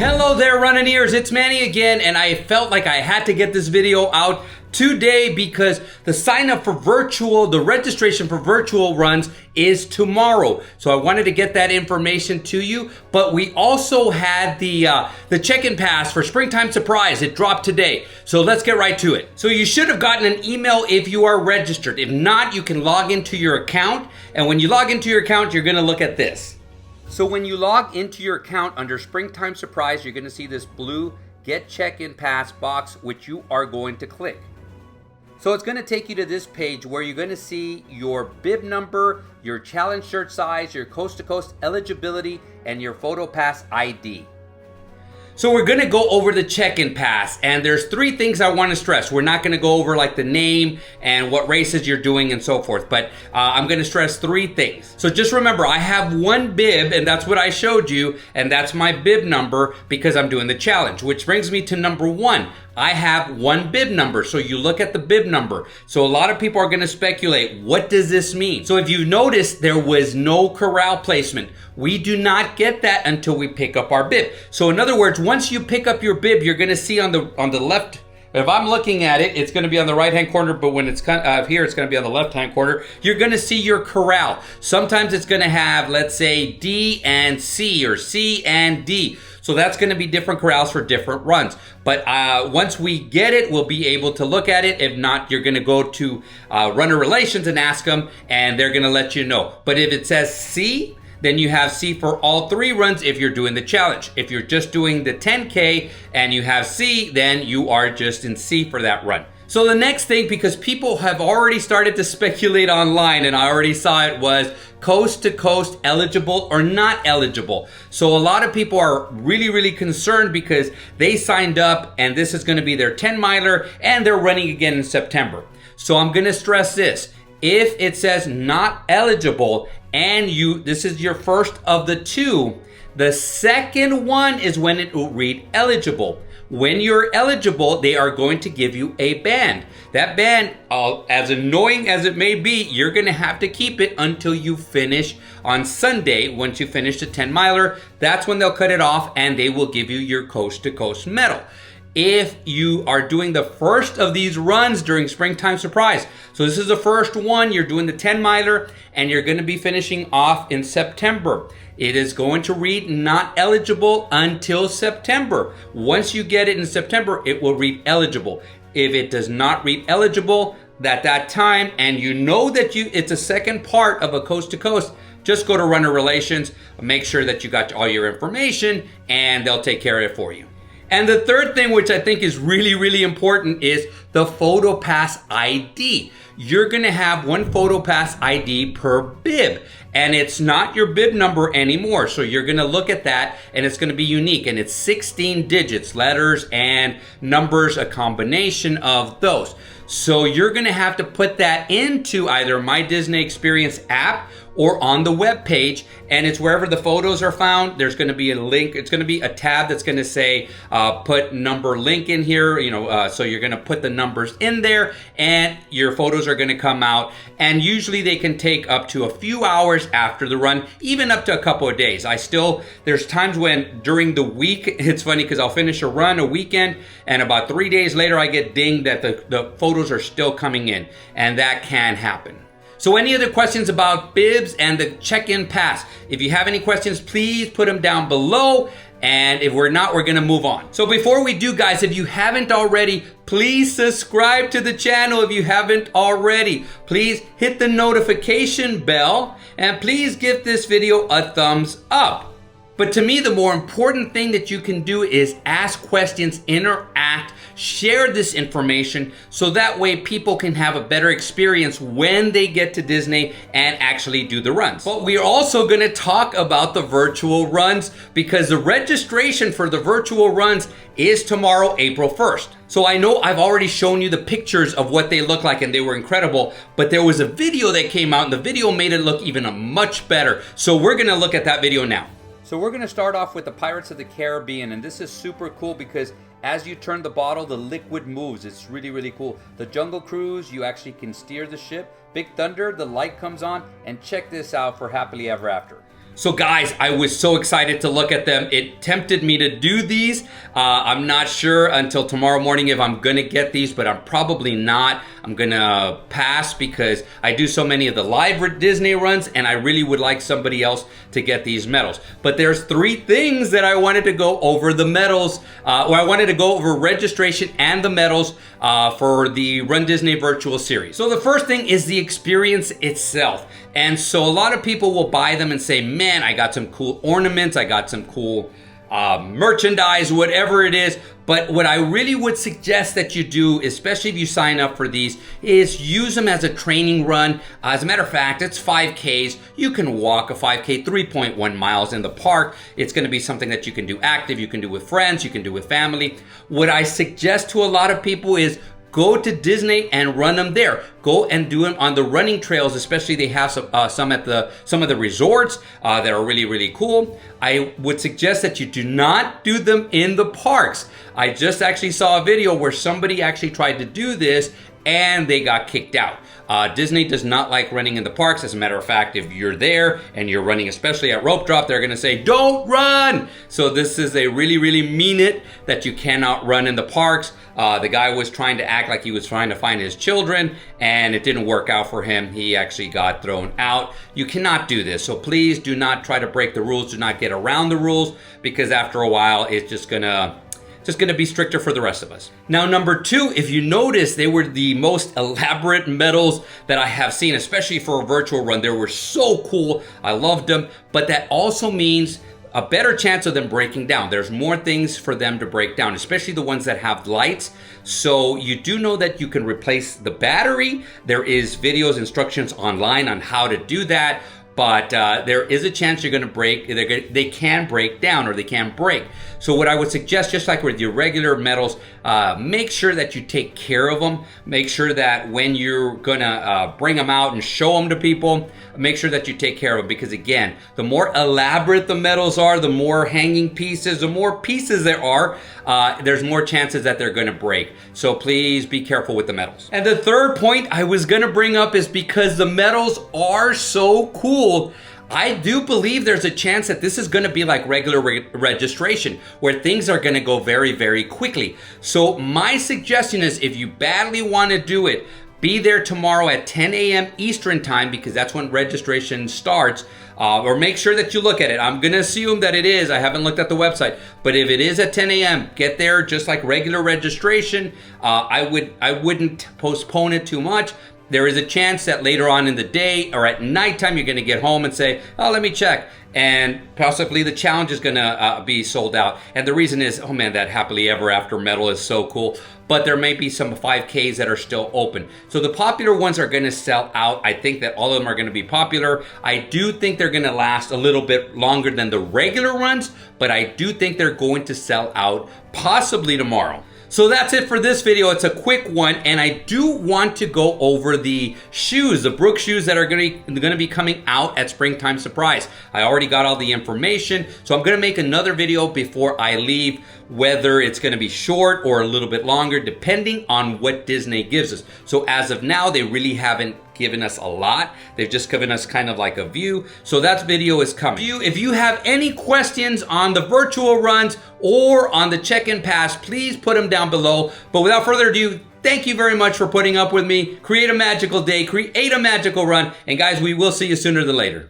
Hello there, running-ears. It's Manny again, and I felt like I had to get this video out today because the registration for virtual runs is tomorrow. So I wanted to get that information to you, but we also had the check-in pass for Springtime Surprise. It dropped today. So let's get right to it. So you should have gotten an email if you are registered. If not, you can log into your account, and when you log into your account, you're gonna look at this. So when you log into your account under Springtime Surprise, you're going to see this blue Get Check-in Pass box, which you are going to click. So it's going to take you to this page where you're going to see your bib number, your challenge shirt size, your coast-to-coast eligibility, and your photo pass ID. So we're gonna go over the check-in pass, and there's three things I wanna stress. We're not gonna go over like the name and what races you're doing and so forth, but I'm gonna stress three things. So just remember, I have one bib, and that's what I showed you, and that's my bib number because I'm doing the challenge, which brings me to number one. I have one bib number, so you look at the bib number. So a lot of people are gonna speculate, what does this mean? So if you notice, there was no corral placement. We do not get that until we pick up our bib. So in other words, once you pick up your bib, you're gonna see on the left, if I'm looking at it, it's gonna be on the right-hand corner, but when it's here, it's gonna be on the left-hand corner. You're gonna see your corral. Sometimes it's gonna have, let's say, D and C, or C and D. So that's gonna be different corrals for different runs. But once we get it, we'll be able to look at it. If not, you're gonna go to runner relations and ask them, and they're gonna let you know. But if it says C, then you have C for all three runs if you're doing the challenge. If you're just doing the 10K and you have C, then you are just in C for that run. So the next thing, because people have already started to speculate online, and I already saw it, was coast to coast eligible or not eligible. So a lot of people are really concerned because they signed up and this is gonna be their 10-miler and they're running again in September. So I'm gonna stress this. If it says not eligible and this is your first of the two, the second one is when it will read eligible. When you're eligible, they are going to give you a band. That band, as annoying as it may be, you're gonna have to keep it until you finish on Sunday. Once you finish the 10-miler, that's when they'll cut it off and they will give you your coast-to-coast medal. If you are doing the first of these runs during Springtime Surprise, so this is the first one, you're doing the 10-miler and you're gonna be finishing off in September. It is going to read not eligible until September. Once you get it in September, it will read eligible. If it does not read eligible at that time, and you know that it's a second part of a coast-to-coast, just go to runner relations, make sure that you got all your information, and they'll take care of it for you. And the third thing, which I think is really important, is the photo pass ID. You're gonna have one photo pass ID per bib, and it's not your bib number anymore. So you're gonna look at that and it's gonna be unique, and it's 16 digits, letters and numbers, a combination of those. So you're gonna have to put that into either My Disney Experience app or on the web page, and it's wherever the photos are found. There's going to be a link. It's going to be a tab that's going to say put number link in here, so you're going to put the numbers in there and your photos are going to come out, and usually they can take up to a few hours after the run, even up to a couple of days. There's times when during the week, it's funny because I'll finish a run a weekend and about 3 days later I get dinged that the photos are still coming in, and that can happen. So any other questions about bibs and the check-in pass? If you have any questions, please put them down below. And if we're not, we're gonna move on. So before we do, guys, if you haven't already, please subscribe to the channel if you haven't already. Please hit the notification bell and please give this video a thumbs up. But to me, the more important thing that you can do is ask questions, interact, share this information, so that way people can have a better experience when they get to Disney and actually do the runs. But we're also gonna talk about the virtual runs because the registration for the virtual runs is tomorrow, April 1st. So I know I've already shown you the pictures of what they look like and they were incredible, but there was a video that came out and the video made it look even much better. So we're gonna look at that video now. So we're gonna start off with the Pirates of the Caribbean, and this is super cool because as you turn the bottle, the liquid moves. It's really cool. The Jungle Cruise, you actually can steer the ship. Big Thunder, the light comes on, and check this out for Happily Ever After. So guys, I was so excited to look at them. It tempted me to do these. I'm not sure until tomorrow morning if I'm gonna get these, but I'm probably not. I'm gonna pass because I do so many of the live Disney runs and I really would like somebody else to get these medals. But there's 3 things that I wanted to go over the medals, or I wanted to go over registration and the medals for the Run Disney virtual series. So the first thing is the experience itself. And so a lot of people will buy them and say, man, I got some cool ornaments, I got some cool merchandise, whatever it is. But what I really would suggest that you do, especially if you sign up for these, is use them as a training run. As a matter of fact, it's 5Ks. You can walk a 5K, 3.1 miles in the park. It's going to be something that you can do active, you can do with friends, you can do with family. What I suggest to a lot of people is go to Disney and run them there. Go and do them on the running trails, especially they have some at some of the resorts that are really, really cool. I would suggest that you do not do them in the parks. I just actually saw a video where somebody actually tried to do this and they got kicked out. Disney does not like running in the parks. As a matter of fact, if you're there and you're running, especially at rope drop, they're gonna say, don't run! So this is a really, really mean it that you cannot run in the parks. The guy was trying to act like he was trying to find his children and it didn't work out for him. He actually got thrown out. You cannot do this. So please do not try to break the rules. Do not get around the rules because after a while, it's just gonna be stricter for the rest of us. Now, number 2, if you notice, they were the most elaborate medals that I have seen, especially for a virtual run. They were so cool. I loved them, but that also means a better chance of them breaking down. There's more things for them to break down, especially the ones that have lights. So you do know that you can replace the battery. There is videos, instructions online on how to do that. But there is a chance you're going to break. They can break down or they can break. So what I would suggest, just like with your regular medals, make sure that you take care of them. Make sure that when you're going to bring them out and show them to people, make sure that you take care of them. Because again, the more elaborate the medals are, the more hanging pieces, the more pieces there are, there's more chances that they're going to break. So please be careful with the medals. And the third point I was going to bring up is because the medals are so cool, I do believe there's a chance that this is going to be like regular registration where things are going to go very, very quickly. So my suggestion is if you badly want to do it, be there tomorrow at 10 a.m. Eastern time because that's when registration starts. Or make sure that you look at it. I'm going to assume that it is. I haven't looked at the website. But if it is at 10 a.m., get there just like regular registration. I wouldn't postpone it too much. There is a chance that later on in the day or at nighttime, you're going to get home and say, oh, let me check. And possibly the challenge is going to be sold out. And the reason is, oh man, that happily ever after medal is so cool. But there may be some 5Ks that are still open. So the popular ones are going to sell out. I think that all of them are going to be popular. I do think they're going to last a little bit longer than the regular runs, but I do think they're going to sell out possibly tomorrow. So that's it for this video. It's a quick one, and I do want to go over the shoes, the Brook shoes that are going to be coming out at Springtime Surprise. I already got all the information, so I'm going to make another video before I leave, whether it's going to be short or a little bit longer, depending on what Disney gives us. So as of now, they really haven't given us a lot. They've just given us kind of like a view. So that video is coming. If you have any questions on the virtual runs or on the check-in pass, please put them down below. But without further ado, thank you very much for putting up with me. Create a magical day, create a magical run. And guys, we will see you sooner than later.